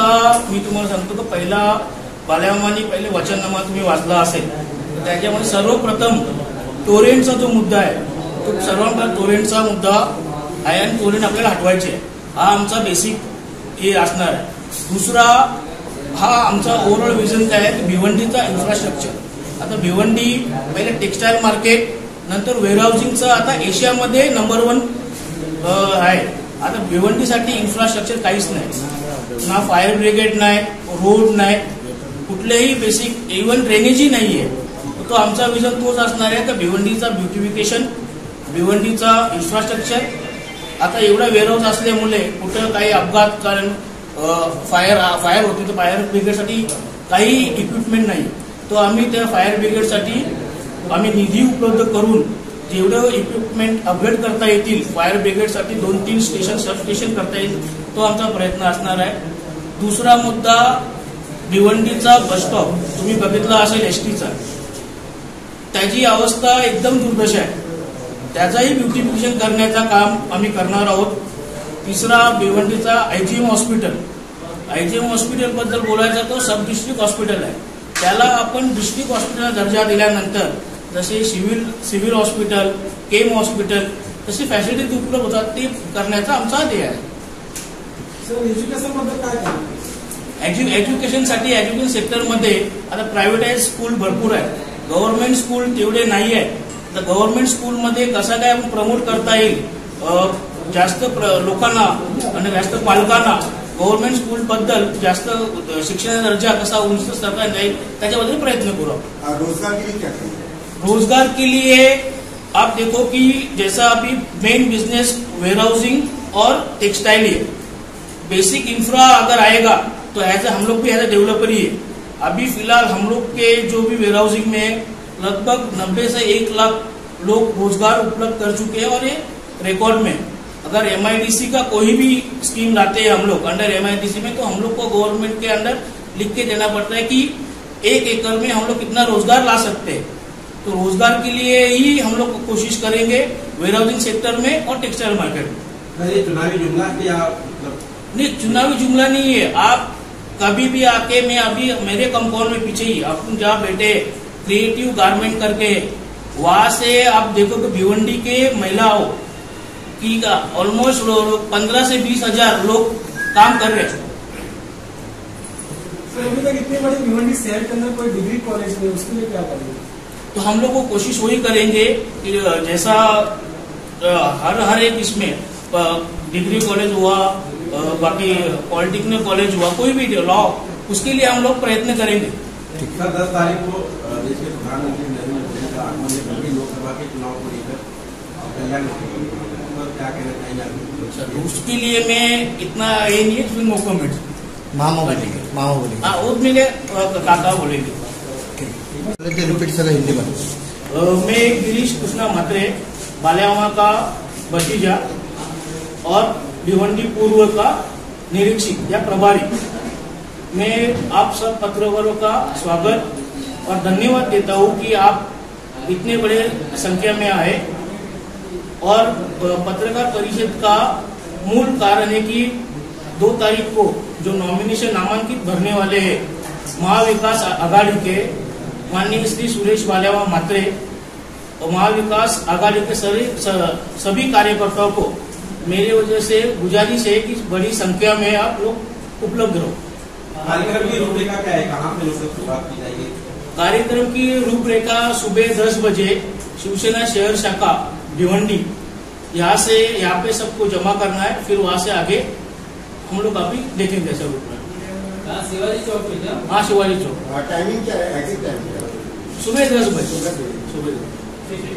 भिवंडीचा मी तुम्हाला सांगतो की पहिला बाल्यामानी पहिले वचननामा तुम्ही वाचला असेल तर त्याच्यामध्ये सर्वप्रथम टोरेंटचा जो मुद्दा आहे तो सर्वांना टोरेंटचा मुद्दा आहे आणि टोरेंट आपल्याला हटवायचे हा आमचा बेसिक हे असणार आहे. दुसरा हा आमचा ओव्हरऑल विजन काय आहे भिवंडीचा इन्फ्रास्ट्रक्चर. आता भिवंडी पहिले टेक्सटाईल मार्केट नंतर वेअरहाऊसिंगचं आता एशियामध्ये नंबर 1 आहे. आता भिवंडीसाठी इन्फ्रास्ट्रक्चर काहीच नाही ना फायर ब्रिगेड नाही रोड नाही कुठलेही बेसिक इव्हन ड्रेनेजही नाही आहे. तो आमचा विजन तोच असणार आहे का भिवंडीचा ब्युटिफिकेशन भिवंडीचा इन्फ्रास्ट्रक्चर. आता एवढा वेअरहाऊस असल्यामुळे कुठं काही अपघात कारण फायर होते तर फायर ब्रिगेडसाठी काही इक्विपमेंट नाही तो आम्ही त्या फायर ब्रिगेडसाठी आम्ही निधी उपलब्ध करून जेवढं इक्विपमेंट अपग्रेड करता येतील फायर ब्रिगेडसाठी 2-3 स्टेशन सब स्टेशन करता येईल तो आमचा प्रयत्न असणार आहे. दुसरा मुद्दा भिवंडीचा बस स्टॉप तुम्ही बघितला असेल एसटीचा त्याची अवस्था एकदम दुर्दशा आहे. त्याचाही ब्युटिफिकेशन करण्याचं काम आम्ही करणार आहोत. तिसरा भिवंडीचा आयजीएम हॉस्पिटल बद्दल बोलायचा तो सब डिस्ट्रिक्ट हॉस्पिटल आहे. त्याला आपण डिस्ट्रिक्ट हॉस्पिटलला दर्जा दिल्यानंतर जसे सिव्हिल हॉस्पिटल केम हॉस्पिटल तशी फॅसिलिटीज उपलब्ध होतात ते करण्याचा आमचा ध्येय आहे. एज्युकेशन बद्दल काय एज्युकेशनसाठी एज्युकेशन सेक्टरमध्ये आता प्रायव्हेटाइज स्कूल भरपूर आहे गव्हर्नमेंट स्कूल तेवढे नाही आहे. तर गव्हर्नमेंट स्कूलमध्ये कसं काय प्रमोट करता येईल जास्त लोकांना आणि जास्त पालकांना गव्हर्नमेंट स्कूल बद्दल जास्त शिक्षणाचा दर्जा कसा उंच करता येईल त्याच्याबद्दल प्रयत्न करू. रोजगार के लिए आप देखो कि जैसा अभी मेन बिजनेस वेयरहाउसिंग और टेक्सटाइल है. बेसिक इंफ्रा अगर आएगा तो हम लोग भी एज ए डेवलपर ही है. अभी फिलहाल हम लोग के जो भी वेयरहाउसिंग में लगभग 90 से 1 लाख लोग रोजगार उपलब्ध कर चुके हैं और ये रिकॉर्ड में. अगर एमआईडीसी का कोई भी स्कीम लाते हैं हम लोग अंडर एमआईडीसी में तो हम लोग को गवर्नमेंट के अंडर लिख के देना पड़ता है कि 1 एकड़ में हम लोग कितना रोजगार ला सकते हैं. तो रोजगार के लिए ही हम लोग कोशिश करेंगे वेयरहाउसिंग सेक्टर में और टेक्सटाइल मार्केट में. ये चुनावी जुमला क्या नहीं चुनावी जुमला नहीं है. आप कभी भी आके मैं अभी मेरे कंपाउंड में पीछे ही अपन जहाँ बैठे क्रिएटिव गारमेंट करके वहां से आप देखो कि भिवंडी के महिलाओं की ऑलमोस्ट 15 से 20 हजार लोग काम कर रहे हैं. अभी तक इतनी बड़ी भिवंडी शहर के अंदर कोई डिग्री कॉलेज नहीं उसके लिए क्या करेंगे. तो हम लोग को कोशिश वही करेंगे कि जैसा हर एक इसमें डिग्री कॉलेज हुआ बाकी पॉलिटेक्निक कॉलेज हुआ कोई भी लॉ उसके लिए हम लोग प्रयत्न करेंगे. सर 10 तारीख को देश के प्रधानमंत्री नरेंद्र मोदी का आगमन है लोकसभा के चुनाव को लेकर क्या कहना चाहिए. उसके लिए मैं इतना ये नहीं है फिर मौका मिल मामा बोलेंगे हाँ वो मेरे काका बोलेंगे. रिपीट सर हिंदी में. मैं गिरीश कृष्णा म्हात्रे बाल्यामा का भतीजा और भिवंडी पूर्व का निरीक्षक या प्रभारी. मैं आप सब पत्रकारों का स्वागत और धन्यवाद देता हूं कि आप इतने बड़े संख्या में आए. और पत्रकार परिषद का मूल कारण है कि 2 तारीख को जो नॉमिनेशन नामांकित भरने वाले हैं महाविकास आघाड़ी के माननीय श्री सुरेश बाल्यामा म्हात्रे और महाविकास आघाड़ी के सभी कार्यकर्ताओं को मेरी वजह से गुजारिश है कि बड़ी संख्या में आप लोग उपलब्ध रहो. कार्यक्रम की रूपरेखा क्या है कहाँ पे लोग शुरुआत की जाएगी. कार्यक्रम की रूपरेखा सुबह 10 बजे शिवसेना शहर शाखा भिवंडी यहाँ पे सबको जमा करना है. फिर वहाँ से आगे हम लोग अभी देखेंगे सर. शिवाजी चौक पे. हाँ शिवाजी चौक. टाइमिंग क्या है एग्जैक्ट टाइमिंग सुबह 10 बजे. सुबह 10 बजे.